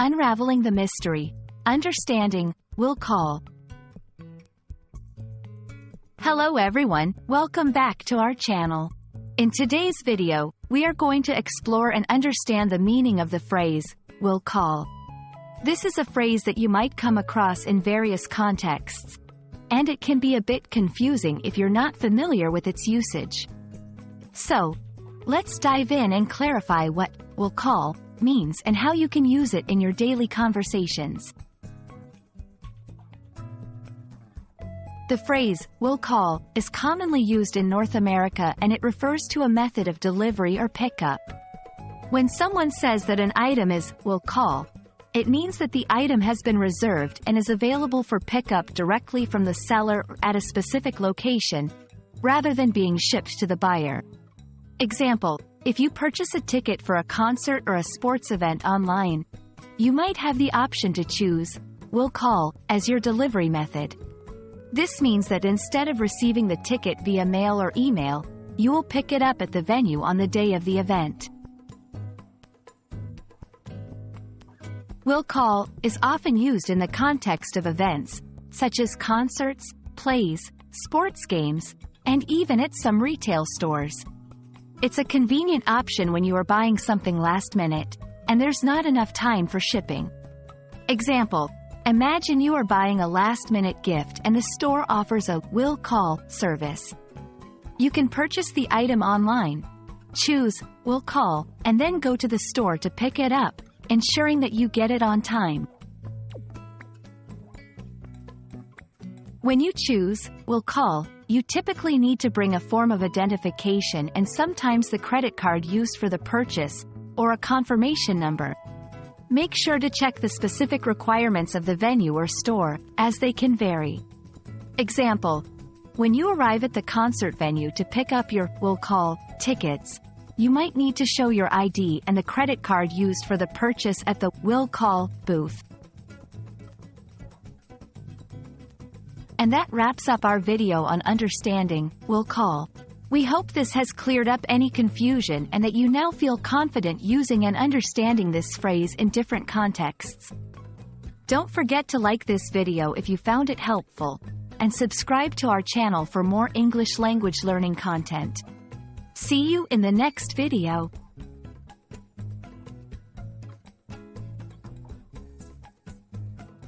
Unraveling the Mystery. Understanding, will call. Hello everyone, welcome back to our channel. In today's video, we are going to explore and understand the meaning of the phrase, will call. This is a phrase that you might come across in various contexts, and it can be a bit confusing if you're not familiar with its usage. So, let's dive in and clarify what will call means and how you can use it in your daily conversations. The phrase, will call, is commonly used in North America and it refers to a method of delivery or pickup. When someone says that an item is, will call, it means that the item has been reserved and is available for pickup directly from the seller or at a specific location, rather than being shipped to the buyer. Example, if you purchase a ticket for a concert or a sports event online, you might have the option to choose, will call, as your delivery method. This means that instead of receiving the ticket via mail or email, you will pick it up at the venue on the day of the event. Will call is often used in the context of events, such as concerts, plays, sports games, and even at some retail stores. It's a convenient option when you are buying something last minute, and there's not enough time for shipping. Example, imagine you are buying a last-minute gift and the store offers a will call service. You can purchase the item online, choose will call, and then go to the store to pick it up, ensuring that you get it on time. When you choose will call, you typically need to bring a form of identification and sometimes the credit card used for the purchase, or a confirmation number. Make sure to check the specific requirements of the venue or store, as they can vary. Example, when you arrive at the concert venue to pick up your will call tickets, you might need to show your ID and the credit card used for the purchase at the will call booth. And that wraps up our video on understanding will call. We hope this has cleared up any confusion and that you now feel confident using and understanding this phrase in different contexts. Don't forget to like this video if you found it helpful, and subscribe to our channel for more English language learning content. See you in the next video.